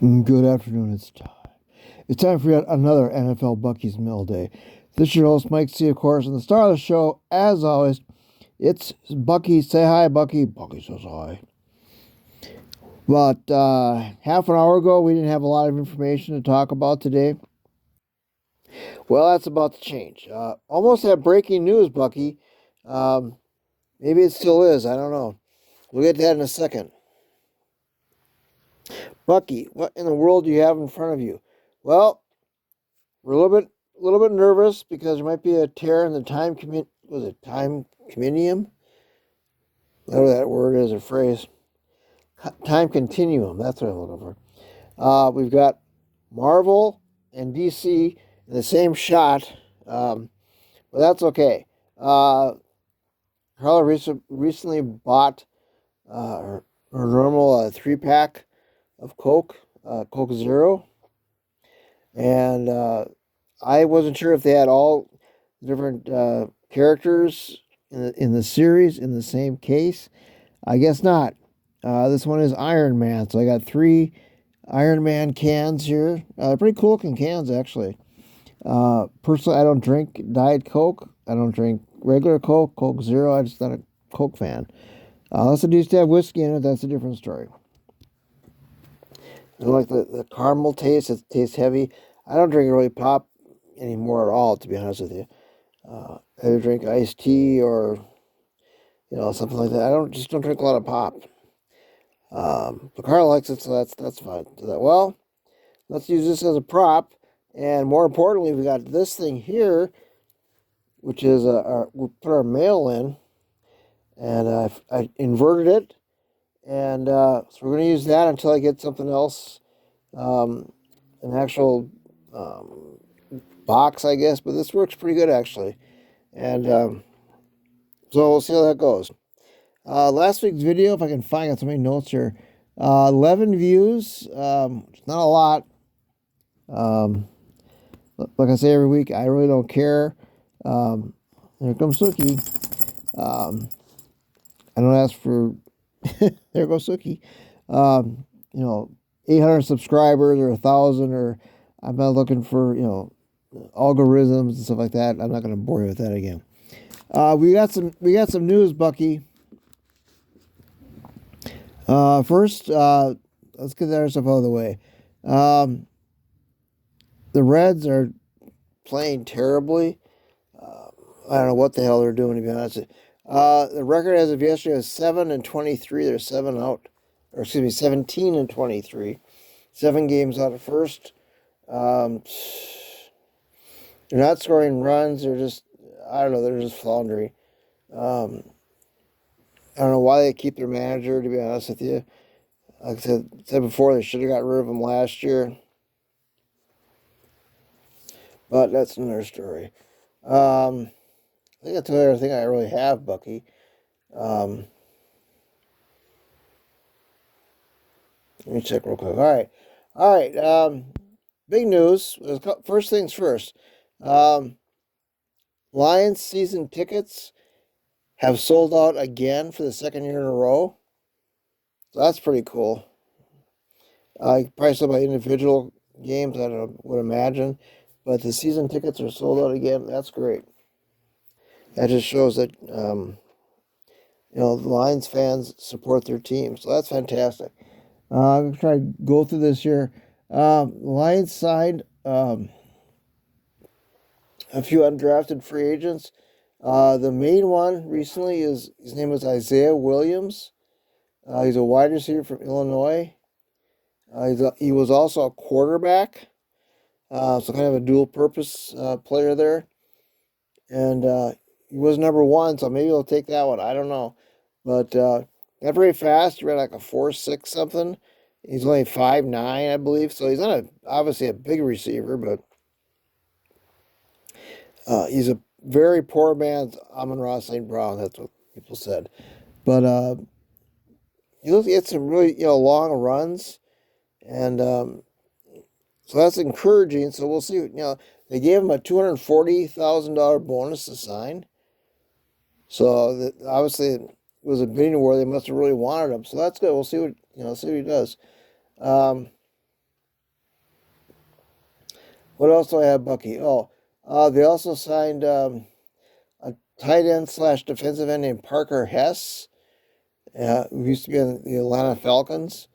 Good afternoon, it's time. It's time for yet another NFL Bucky's Mill Day. This is your host, Mike C, of course, and the star of the show, as always, it's Bucky. Say hi, Bucky. Bucky says hi. But half an hour ago, we didn't have a lot of information to talk about today. Well, that's about to change. Almost had breaking news, Bucky. Um, Maybe it still is. I don't know. We'll get to that in a second. Bucky, what in the world do you have in front of you? Well, we're a little bit nervous because there might be a tear in the time communium? Whatever that word is, or phrase. Time continuum. That's what I'm looking for. We've got Marvel and DC in the same shot, but that's okay. Carla recently bought her normal 3 pack of Coke, Coke Zero, and I wasn't sure if they had all different characters in the series in the same case. I guess not. This one is Iron Man, so I got 3 Iron Man cans here. Pretty cool looking cans, actually. Personally, I don't drink Diet Coke. I don't drink regular Coke, Coke Zero. I'm just not a Coke fan. Unless it used to have whiskey in it, that's a different story. I like the caramel taste. It tastes heavy. I don't drink really pop anymore at all, to be honest with you. I either drink iced tea or something like that. I don't drink a lot of pop. But Carl likes it, so that's fine. Well, let's use this as a prop, and more importantly, we got this thing here, which is we put our mail in, and I inverted it, and so we're going to use that until I get something else, an actual box, I guess. But this works pretty good actually, and so we'll see how that goes. Last week's video, if I can find, I got so many notes here. 11 views. Not a lot. Like I say every week, I really don't care. Here comes Suki. I don't ask for. There goes Suki. 800 subscribers or 1,000, or I'm not looking for algorithms and stuff like that. I'm not going to bore you with that again. We got some news, Bucky. First, let's get that stuff out of the way. The Reds are playing terribly. I don't know what the hell they're doing, to be honest. The record as of yesterday was 7-23. They're 17-23. 7 games out of first. They're not scoring runs. They're just, I don't know, they're just floundering. I don't know why they keep their manager, to be honest with you. Like I said before, they should have got rid of him last year. But that's another story. I think that's everything I really have, Bucky. Let me check real quick. All right. Big news. First things first. Lions season tickets have sold out again for the second year in a row. So that's pretty cool. I probably sold by individual games, would imagine, but the season tickets are sold out again. That's great. That just shows that the Lions fans support their team, so that's fantastic. I'm gonna try to go through this here. Lions signed a few undrafted free agents. The main one recently is his name is Isaiah Williams. He's a wide receiver from Illinois. He was also a quarterback, so kind of a dual purpose player there. And he was number 1, so maybe he'll take that one. I don't know. But not very fast. He ran like a 4.6 something. He's only 5'9", I believe. So he's not obviously a big receiver, but he's a very poor man's Amon-Ra St. Brown. That's what people said. But he had some really long runs, and so that's encouraging. So we'll see. They gave him a $240,000 bonus to sign. So obviously it was a bidding war. They must have really wanted him. So that's good. We'll see what he does. What else do I have, Bucky? Oh, they also signed a tight end slash defensive end named Parker Hess, who used to be on the Atlanta Falcons,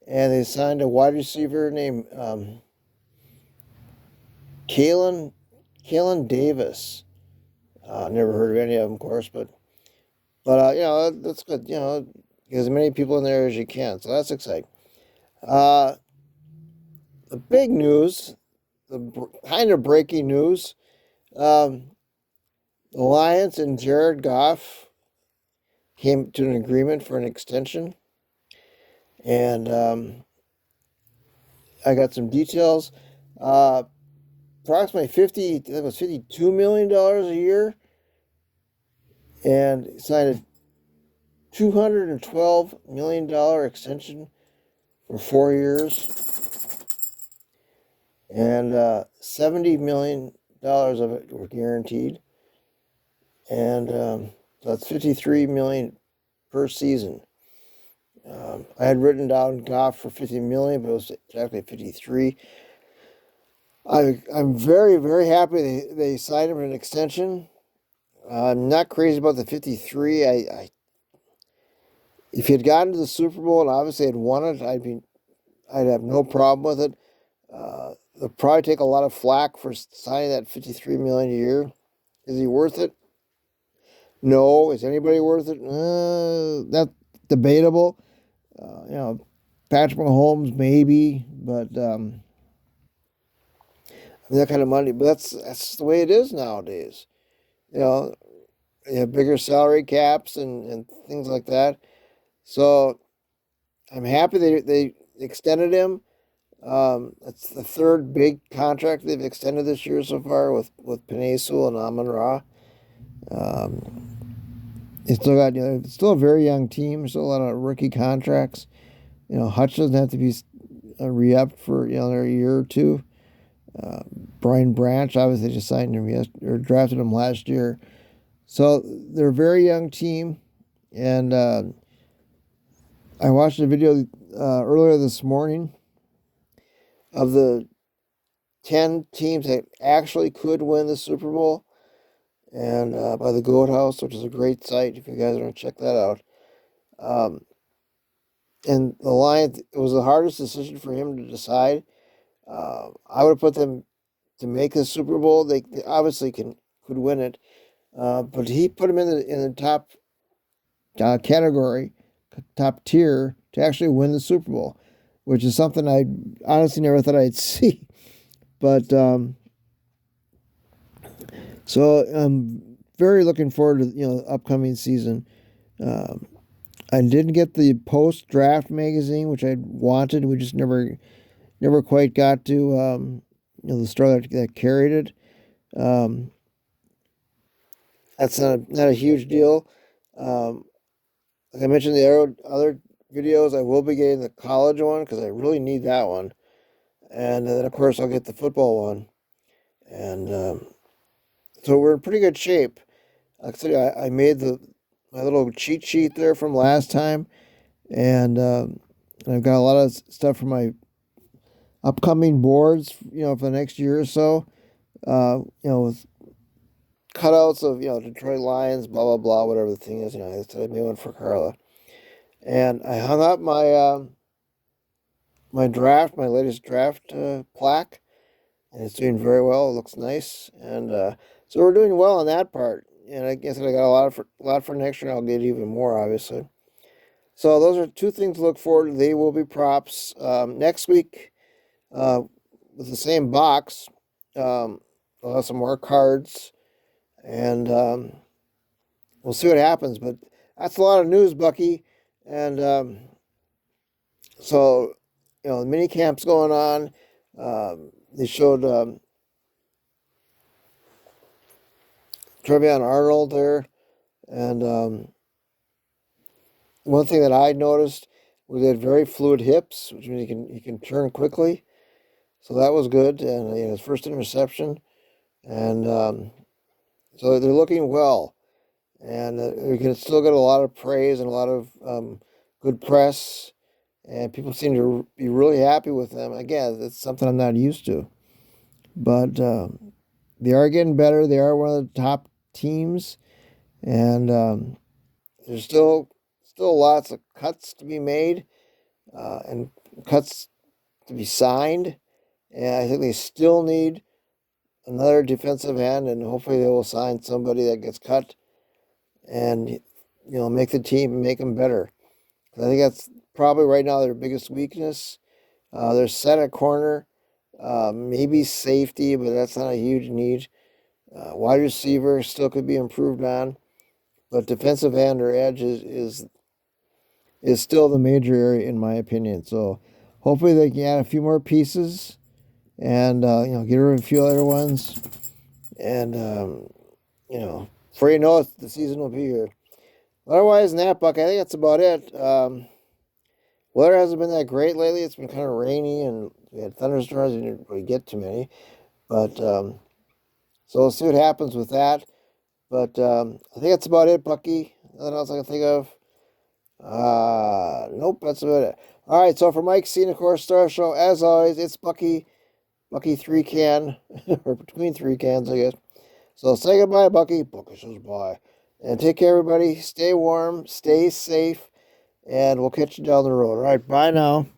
and they signed a wide receiver named Kalen Kalen Davis. Never heard of any of them, of course, but that's good. Get as many people in there as you can, so that's exciting. Uh, the big news, kind of breaking news, um, the Lions and Jared Goff came to an agreement for an extension, and I got some details. Uh, Approximately 50, I think it was $52 million a year, and signed a $212 million extension for 4 years, and $70 million of it were guaranteed, and that's $53 million per season. I had written down Goff for $50 million, but it was actually 53. I'm very, very happy they signed him for an extension. I'm not crazy about the 53. If he had gotten to the Super Bowl and obviously had won it, I'd have no problem with it. They'll probably take a lot of flack for signing that 53 million a year. Is he worth it? No. Is anybody worth it? That's debatable. Patrick Mahomes maybe, but that kind of money. But that's the way it is nowadays. You know, you have bigger salary caps and things like that. So I'm happy they extended him. That's the third big contract they've extended this year so far with Penesul and Amon Ra. They still got it's still a very young team. Still a lot of rookie contracts. Hutch doesn't have to be re-upped for another year or two. Brian Branch obviously just signed him or drafted him last year. So they're a very young team, and I watched a video earlier this morning of the 10 teams that actually could win the Super Bowl, and by the Goat House, which is a great site if you guys want to check that out. And the Lions, it was the hardest decision for him to decide. I would have put them to make the Super Bowl. They obviously could win it, but he put them in the top category, top tier to actually win the Super Bowl, which is something I honestly never thought I'd see. But so I'm very looking forward to the upcoming season. I didn't get the post draft magazine, which I wanted. We just never quite got to the store that carried it. That's not a huge deal. Like I mentioned in the other videos, I will be getting the college one because I really need that one, and then of course I'll get the football one, and so we're in pretty good shape. Like I said, I made my little cheat sheet there from last time, and I've got a lot of stuff for my upcoming boards, for the next year or so, with cutouts of, Detroit Lions, blah, blah, blah, whatever the thing is, I said I made one for Carla. And I hung up my latest draft plaque, and it's doing very well. It looks nice. And so we're doing well on that part. And I guess I got a lot for next year, and I'll get even more, obviously. So those are two things to look forward to. They will be props. Next week, with the same box, I'll have some more cards, and we'll see what happens. But that's a lot of news, Bucky. And so, the mini camp's going on. They showed Trevion Arnold there, and one thing that I noticed was they had very fluid hips, which means he can turn quickly. So that was good, and his first interception, and so they're looking well, and we can still get a lot of praise and a lot of good press, and people seem to be really happy with them. Again, it's something I'm not used to. but they are getting better. They are one of the top teams, and there's still lots of cuts to be made and cuts to be signed. And I think they still need another defensive end, and hopefully they will sign somebody that gets cut and make the team and make them better. I think that's probably right now their biggest weakness. They're set at corner, maybe safety, but that's not a huge need. Wide receiver still could be improved on, but defensive end or edge is still the major area in my opinion. So hopefully they can add a few more pieces and get rid of a few other ones, and before you know it, the season will be here. Otherwise, than that, Buck, I think that's about it. Weather hasn't been that great lately. It's been kind of rainy, and we had thunderstorms. We didn't really get too many, but so we'll see what happens with that. But I think that's about it, Bucky. Nothing else I can think of. Nope, that's about it. All right, so for Mike C and of course Star Show, as always, it's Bucky. Bucky 3 can, or between 3 cans, I guess. So say goodbye, Bucky. Bucky says bye. And take care, everybody. Stay warm, stay safe, and we'll catch you down the road. All right, bye now.